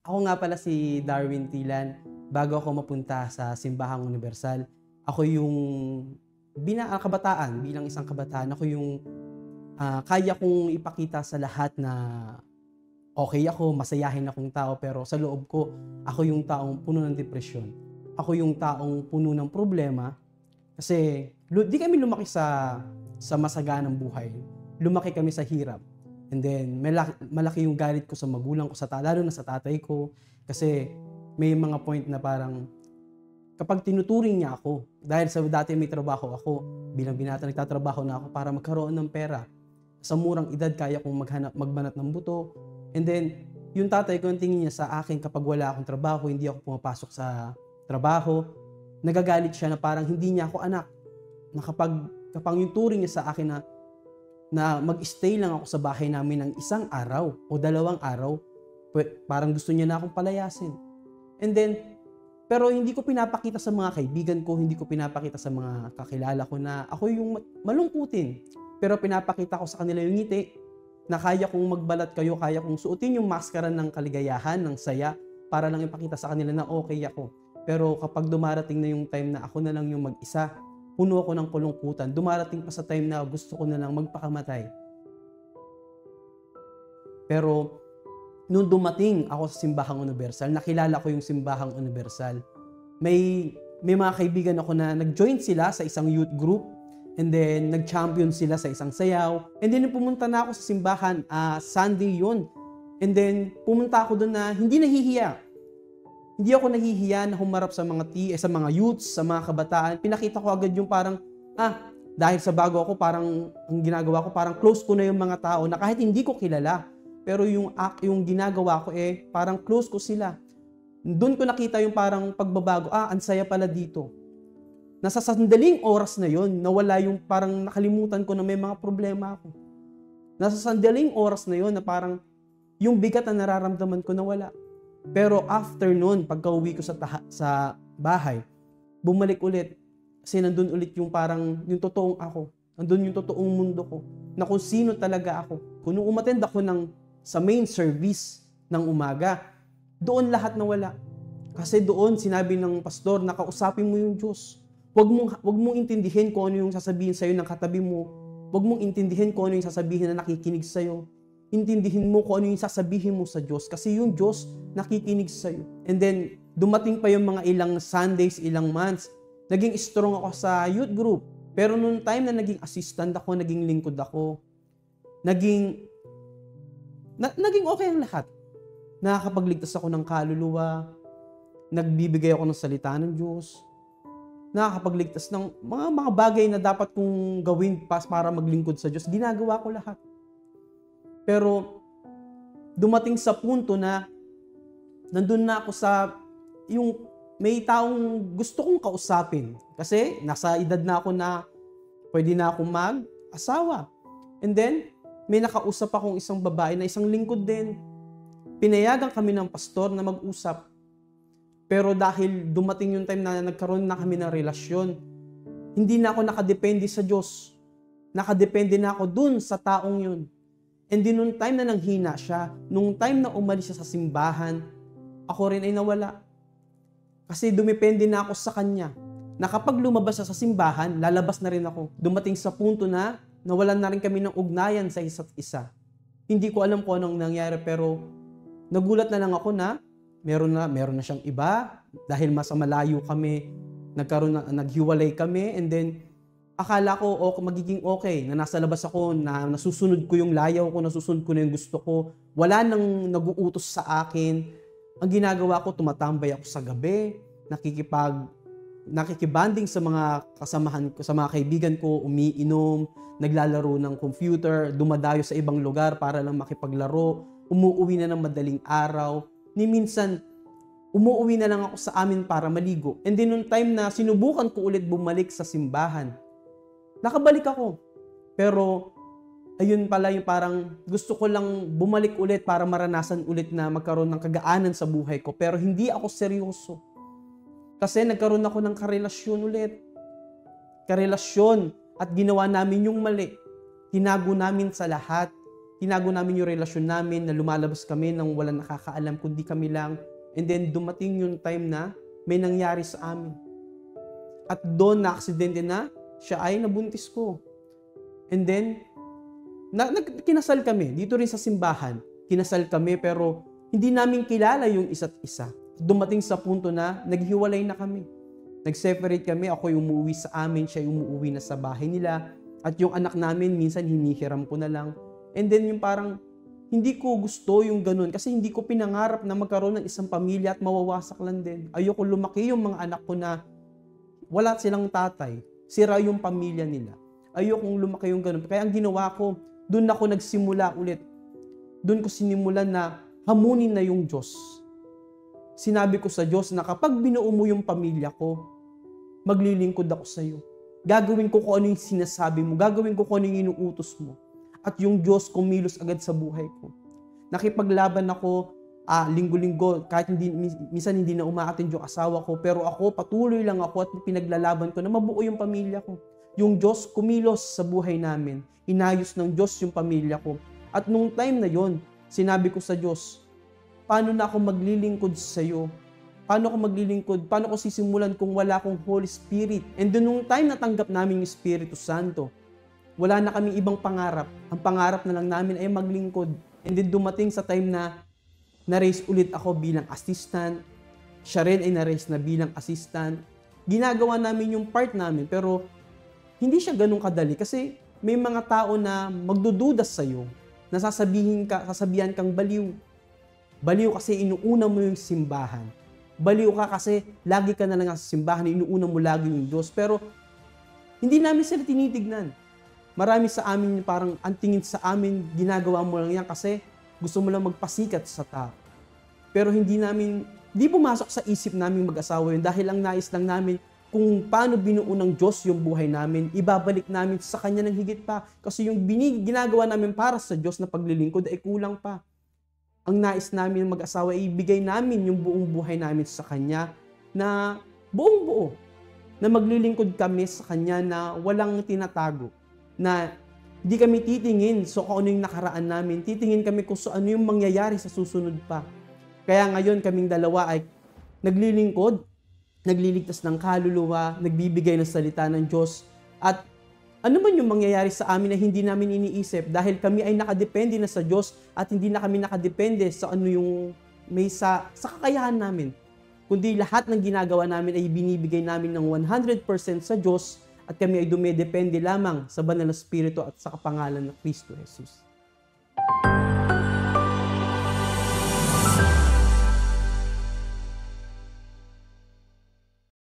Ako nga pala si Darwin Tilan. Bago ako mapunta sa Simbahang Universal, ako yung bilang isang kabataan, ako yung kaya kong ipakita sa lahat na okay ako, masayahin akong tao, pero sa loob ko, ako yung taong puno ng depresyon. Ako yung taong puno ng problema kasi di kami lumaki sa masaganang buhay. Lumaki kami sa hirap. And then malaki yung galit ko sa magulang ko, lalo na sa tatay ko, kasi may mga point na parang kapag tinuturing niya ako, dahil sa dati may trabaho ako, bilang binata nagtatrabaho na ako para magkaroon ng pera. Sa murang edad kaya kong magbanat ng buto. And then yung tatay ko, ang tingin niya sa akin kapag wala akong trabaho, hindi ako pumapasok sa trabaho, nagagalit siya na parang hindi niya ako anak. Na kapag yung turing niya sa akin na mag-stay lang ako sa bahay namin ng isang araw o 2 araw, parang gusto niya na akong palayasin. And then, pero hindi ko pinapakita sa mga kaibigan ko, hindi ko pinapakita sa mga kakilala ko na ako yung malungkutin. Pero pinapakita ko sa kanila yung ngiti, na kaya kong magbalat kayo, kaya kong suotin yung maskara ng kaligayahan, ng saya, para lang ipakita sa kanila na okay ako. Pero kapag dumarating na yung time na ako na lang yung mag-isa, puno ako ng kalungkutan, dumarating pa sa time na gusto ko na lang magpakamatay. Pero nung dumating ako sa Simbahang Universal, nakilala ko yung Simbahang Universal. May mga kaibigan ako na nag-join sila sa isang youth group, and then nag-champion sila sa isang sayaw. And then pumunta na ako sa simbahan, Sunday yun. And then pumunta ako doon na hindi nahihiya. Hindi ako nahihiya na humarap sa mga youths, sa mga kabataan. Pinakita ko agad yung parang, dahil sa bago ako, parang ang ginagawa ko, parang close ko na yung mga tao na kahit hindi ko kilala. Pero yung ginagawa ko parang close ko sila. Doon ko nakita yung parang pagbabago, ang saya pala dito. Nasa sandaling oras na yon, nawala yung parang nakalimutan ko na may mga problema ako. Nasa sandaling oras na yon na parang yung bigat na nararamdaman ko nawala. Pero after nun, pagka-uwi ko sa bahay, bumalik ulit. Kasi nandun ulit yung parang yung totoong ako. Nandun yung totoong mundo ko. Na kung sino talaga ako. Kung umattend ako sa main service ng umaga, doon lahat nawala. Kasi doon sinabi ng pastor na kausapin mo yung Diyos. Huwag mong intindihin kung ano yung sasabihin sa'yo ng katabi mo. Huwag mong intindihin kung ano yung sasabihin na nakikinig sa'yo. Intindihin mo kung ano yung sasabihin mo sa Diyos. Kasi yung Diyos nakikinig sa'yo. And then, dumating pa yung mga ilang Sundays, ilang months. Naging strong ako sa youth group. Pero noong time na naging assistant ako, naging lingkod ako, naging okay ang lahat. Nakakapagligtas ako ng kaluluwa, nagbibigay ako ng salita ng Diyos, nakakapagligtas ng mga bagay na dapat kong gawin para maglingkod sa Diyos. Ginagawa ko lahat. Pero dumating sa punto na nandun na ako yung may taong gusto kong kausapin. Kasi nasa edad na ako na pwede na akong mag-asawa. And then, may nakausap akong isang babae na isang lingkod din. Pinayagan kami ng pastor na mag-usap. Pero dahil dumating yung time na nagkaroon na kami ng relasyon, hindi na ako nakadepende sa Diyos. Nakadepende na ako dun sa taong yun. And then nung time na nanghina siya, nung time na umalis siya sa simbahan, ako rin ay nawala. Kasi dumepende na ako sa kanya. Na kapag lumabas siya sa simbahan, lalabas na rin ako. Dumating sa punto na nawalan na rin kami ng ugnayan sa isa't isa. Hindi ko alam kung anong nangyari, pero nagulat na lang ako na meron na siyang iba dahil mas malayo kami, naghiwalay kami, and then akala ko magiging okay, na nasa labas ako, na nasusunod ko yung layaw ko, nasusunod ko na yung gusto ko. Wala nang nag-uutos sa akin. Ang ginagawa ko, tumatambay ako sa gabi, nakikibanding sa mga kasamahan ko, sa mga kaibigan ko, umiinom, naglalaro ng computer, dumadayo sa ibang lugar para lang makipaglaro, umuuwi na ng madaling araw. Ni minsan, umuuwi na lang ako sa amin para maligo. And then nung time na sinubukan ko ulit bumalik sa simbahan, nakabalik ako. Pero ayun pala yung parang gusto ko lang bumalik ulit para maranasan ulit na magkaroon ng kagaanan sa buhay ko. Pero hindi ako seryoso. Kasi nagkaroon ako ng karelasyon ulit. Karelasyon at ginawa namin yung mali. Tinago namin sa lahat. tinago namin yung relasyon namin, na lumalabas kami nang walang nakakaalam kundi kami lang. And then dumating yung time na may nangyari sa amin. At doon na aksidente na siya ay nabuntis ko. And then, kinasal kami. Dito rin sa simbahan, kinasal kami pero hindi namin kilala yung isa't isa. Dumating sa punto na naghiwalay na kami. Nag-separate kami, ako yung umuwi sa amin, siya yung umuwi na sa bahay nila. At yung anak namin, minsan hinihiram ko na lang. And then yung parang, hindi ko gusto yung ganun kasi hindi ko pinangarap na magkaroon ng isang pamilya at mawawasak lang din. Ayoko lumaki yung mga anak ko na wala silang tatay, sira yung pamilya nila. Ayokong lumaki yung ganun. Kaya ang ginawa ko, doon ako nagsimula ulit. Doon ko sinimulan na hamunin na yung Diyos. Sinabi ko sa Diyos na kapag binuo mo yung pamilya ko, maglilingkod ako sa iyo. Gagawin ko kung ano yung sinasabi mo. Gagawin ko kung ano yung inuutos mo. At yung Diyos kumilos agad sa buhay ko. Nakipaglaban ako linggo-linggo, kahit minsan hindi na umaattend yung asawa ko, pero ako, patuloy lang ako at pinaglalaban ko na mabuo yung pamilya ko. Yung Diyos kumilos sa buhay namin. Inayos ng Diyos yung pamilya ko. At nung time na yon, sinabi ko sa Diyos, paano na ako maglilingkod sa iyo? Paano ako maglilingkod? Paano ko sisimulan kung wala akong Holy Spirit? And then nung time na tanggap namin yung Espiritu Santo, wala na kaming ibang pangarap. Ang pangarap na lang namin ay maglingkod. And then dumating sa time na na-raise ulit ako bilang assistant. Siya rin ay na-raise na bilang assistant. Ginagawa namin yung part namin, pero hindi siya ganun kadali kasi may mga tao na magdududas sa'yo, na sasabihan kang baliw. Baliw kasi inuuna mo yung simbahan. Baliw ka kasi lagi ka na lang sa simbahan, inuuna mo lagi yung Diyos. Pero hindi namin sila tinitignan. Marami sa amin parang ang tingin sa amin, ginagawa mo lang yan kasi gusto mo lang magpasikat sa tao. Pero hindi pumasok sa isip namin mag-asawa yun dahil ang nais lang namin kung paano binuo ng Diyos yung buhay namin, ibabalik namin sa Kanya ng higit pa. Kasi yung ginagawa namin para sa Diyos na paglilingkod ay kulang pa. Ang nais namin mag-asawa ay ibigay namin yung buong buhay namin sa Kanya na buong-buo. Na maglilingkod kami sa Kanya na walang tinatago. Na hindi kami titingin kung ano yung nakaraan namin. Titingin kami kung ano yung mangyayari sa susunod pa. Kaya ngayon kaming dalawa ay naglilingkod, nagliligtas ng kaluluwa, nagbibigay ng salita ng Diyos. At ano man yung mangyayari sa amin na hindi namin iniisip dahil kami ay nakadepende na sa Diyos at hindi na kami nakadepende sa ano yung sa kakayahan namin. Kundi lahat ng ginagawa namin ay binibigay namin ng 100% sa Diyos at kami ay dumedepende lamang sa banal na Espiritu at sa kapangalan ng Kristo Jesus.